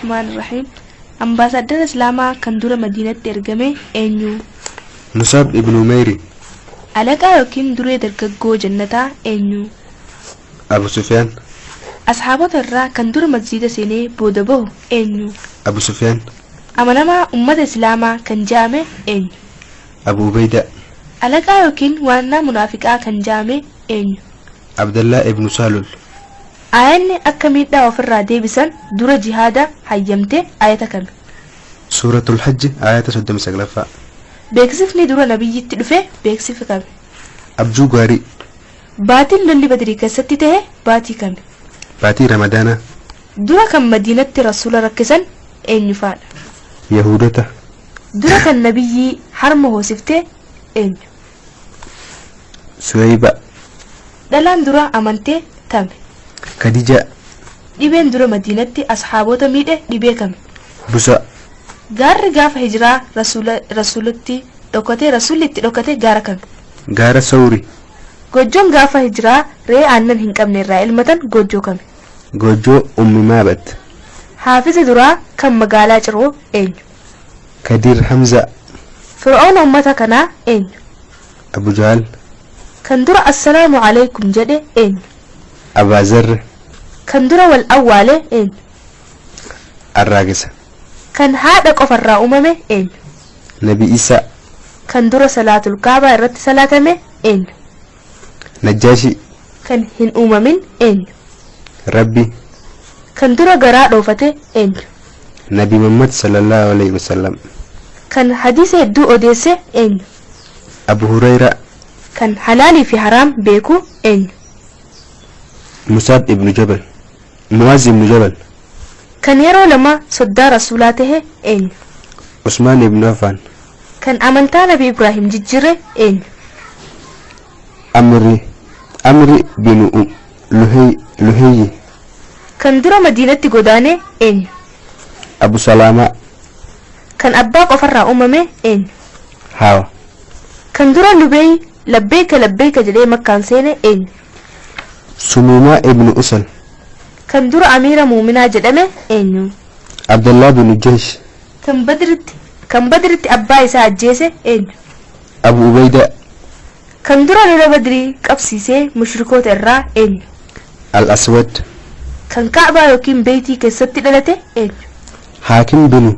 الرحمن الرحيم أمباسادر إسلاما كندورة مدينة ترجمة إنيو مصعب ابن ميري ألقى يوكين دورة درجة جنة إنيو أبو سفيان أصحابه الرا كندورة مسجد سيني بودبو إنيو أبو سفيان أمانما أمة إسلاما كان جامع إنيو أبو بيدة ألقى يوكين وانا منافقا كان جامع إنيو عبد الله ابن سالول آياني أكمل دا وفر رادي بسان دورة جهادا حيمتي آية كم سورة الحج آية سودة مسقلفة بيكسفني دورة نبي تلفه بيكسف كم أبجو غاري باتي للي بدري كستي تهي باتي كم باتي رمضان دورة كم مدينة رسول ركسن إن يفعل يهودته دورة كم نبي حرمه سفته إن سويبة دلان دورة أمانتي تم خديجة ديبين دورة مدينة أصحابه تميده ديبه كم بوسا غاف هجرة رسولتي دوكتي غار كم غارة سوري gojoon gaafa hijiraa ree aannan hin qabne irraa ilmatan gojoo kame goojoo ummi maabat haafiza duraa kan magaalaa ciroo eenyu kadir hamza fir'oon ummata kanaa eenyu abu jaal kan dura assalaamu alaykum jedhe eenyu abaazar kan dura wal awwaale eenyu arraagisa kan haadha qofarraa uumame eenyu nabi isa kan dura salaatul kaabaa irratti salaatame eenyu najjaashi kan hin uumamin eenyu rabbi kan dura garaa dhoofate eenyu nabi muhammad sallallahu alaihi wasallam kan hadiisa hedduu odeesse eenyu abu hurayra kan halaalii fi haraam beeku eenyu musab ibn jabal muaz ibn jabal kan yeroo lama soddaa rasuulaa tahe eenyu usman ibn affan kan amantaa nabi ibrahim jijjiire eenyu amri bin luhayy kan dura madiinatti godaane eenyu abu salama kan abbaa qofarraa uumame eenyu hawa kan dura lubey labbeeka jedhee makkaan seene eenyu sumuma ibn usal kan dura amiira muuminaa jedhame eenyu abdullah bin jaysh kan badritti abbaa isaa ajjeese eenyu abu ubayda kan dura lola badrii qabsiisee mushrikoota irraa eenyu al aswad kan kaabaa yookiin beeytii keessatti dhalate eenyu hakim bin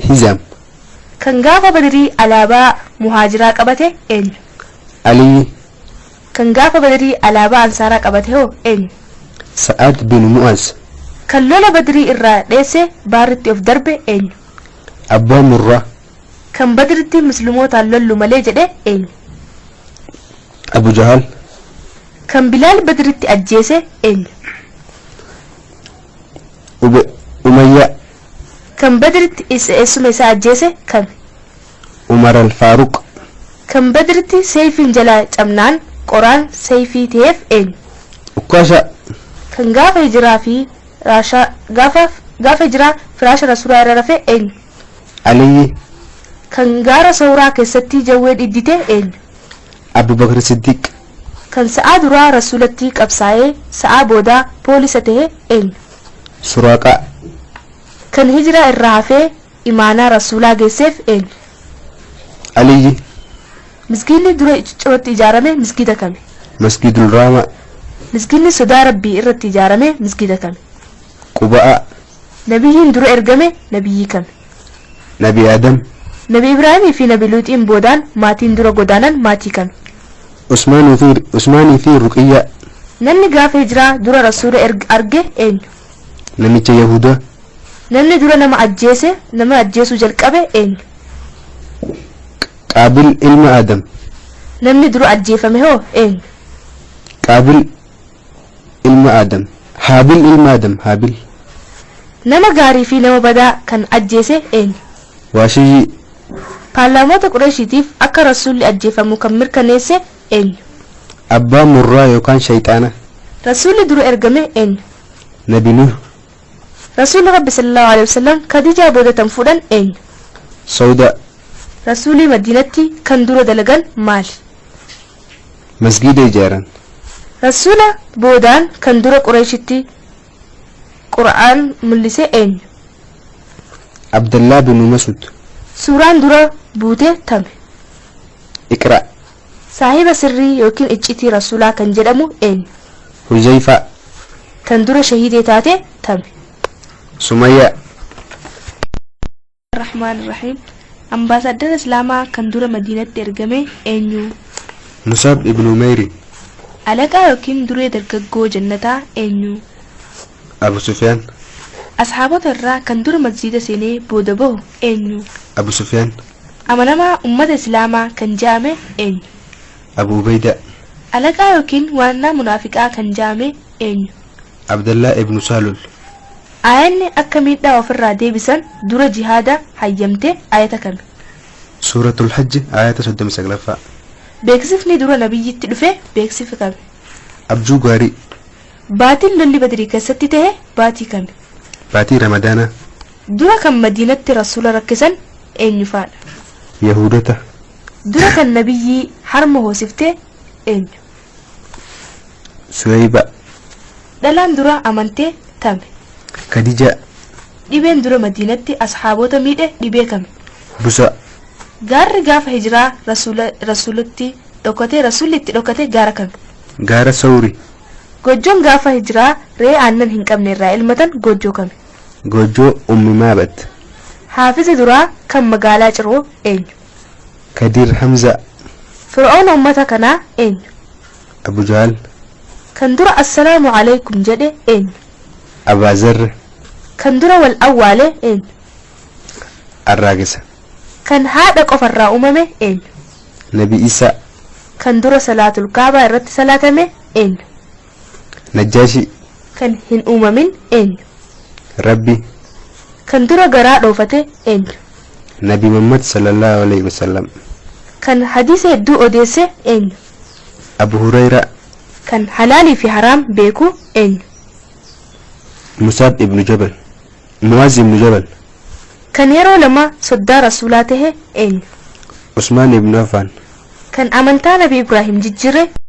hizam kan gaafa badrii alaabaa muhaajiraa qabate eenyu ali kan gaafa badrii alaabaa ansaaraa qabate hoo eenyu sa'ad bin mu'az kan lola badrii irraa dheesse baaritti of darbe eenyu abbaa murra kan badritti muslimootaan lollu malee jedhe eenyu abu jahal kan bilaal badritti ajjeese eenyu umayya kan badritti eessuma isaa ajjeese kami umar al faruq kan badritti seefiin jalaa cabnaan qoraan seefii ta'eef eenyu ukkaasha kan gaafa hijiraa fi gaafa hijiraa firaasha rasuulaa irra rafe eenyu aliyi kan gaara sawraa keessatti jawwee dhiddite eenyu abu bakr siddiq kan sa'aa duraa rasuulatti qabsaa'ee sa'aa boodaa poolisa ta'e eenyu suraaqa kan hijiraa irraa hafee imaanaa rasuulaa geesseef eenyu aliyi misgiinni dura cirootti ijaarame misgida kame masjidul rama misgiinni sodaa rabbii irratti ijaarame misgida kame quba'a nabiyyiin dura ergame nabiyyii kame nabi adam nabi ibraahimii fi nabi luuxiin boodaan maatiin dura godaanan maatii kame usmaanii fi ruqiyya namni gaafa hijiraa dura rasuula arge eenyu namicha yahuda namni dura nama ajjeesuu jalqabe eenyu qaabil ilma adam namni dura ajjeefame hoo eenyu qaabil ilma adam haabil nama gaarii fi nama badaa kan ajjeese eenyu waashiyyi paarlaamoota qureeshiitiif akka rasuulli ajjeefamu kan mirkaneesse eenyu abbaa murraa yookaan shayxaana rasuulli dura ergame eenyu nabi nuh rasuulli rabbi sallallahu alaihi wasallam khadijaa boodatan fuudhan eenyu sauda rasuulli madiinatti kan dura dalagan maali masgida ijaaran rasuula boodaan kan dura qureeshitti qura'aan mul'ise eenyu عبد الله بن مسعود. suuraan dura buute tame. اقرأ. saahiba sirrii yookiin iccitii rasuulaa kan jedhamu eenyu? حذيفة. kan dura shahiidee taate tame. سمية. الرحمن الرحيم. ambaasaadara islaamaa kan dura madiinatti ergame eenyu? مصعب ابن عمير. alaqaa yookiin duree dargaggoo jannataa eenyu? أبو سفيان. ashaabota irraa kan dura masjiida seenee booda bahu eenyu? أبو سفيان. amanamaa ummata islaamaa kan jaame eenyu? أبو عبيدة. alaqaa yookiin waannaa munaafiqaa kan jaame eenyu? عبد الله ابن سالول. aayanni akka miidhaa ofirraa deebisan dura jihaada hayyamte ayata kami? سورة الحج آية 39. beeksifni dura nabiyyitti dhufe beeksifi kami? أبجو غاري. baatiin lolli badrii keessatti ta'e baatii kami? باتي رمضان. dura kan madiinatti rasuula rakkisan eenyu faadha? يهودة. dura kan nabiyyii harma hoosifte eenyu? سويبة. dhalaan dura amantee tame. خديجة. dhibeen dura madiinatti ashaabota miidhe dhibee kami? بوسا. gaarri gaafa hijiraa rasuulitti dhokate gaara kami? غارة سوري. gojoon gaafa hijiraa re'ee aannan hin qabne irraa ilmatan gojoo kami? جوجو أم مابت. haafizi duraa kan magaalaa ciroo eenyu? كدير حمزة. fir'oon ummata kanaa eenyu? أبو جهل. kan dura assalaamu alaykum jedhe eenyu? أبا ذر. kan dura wal awwaale eenyu? الراقصة. kan haadha qofarraa uumame eenyu? نبي إيسى. kan dura salaatul kaabaa irratti salaatame eenyu? نجاشي. kan hin uumamin eenyu? ربي. kan dura garaa dhoofate eenyu? نبي محمد صلى الله عليه وسلم. kan hadiisa hedduu odeesse eenyu? أبو هريرة. kan halaalii fi haraam beeku eenyu? مصعب ابن جبل. معاذ ابن جبل. kan yeroo lama soddaa rasuulaa tahe eenyu? عثمان ابن عفان. kan amantaa nabi ibraahim jijjiire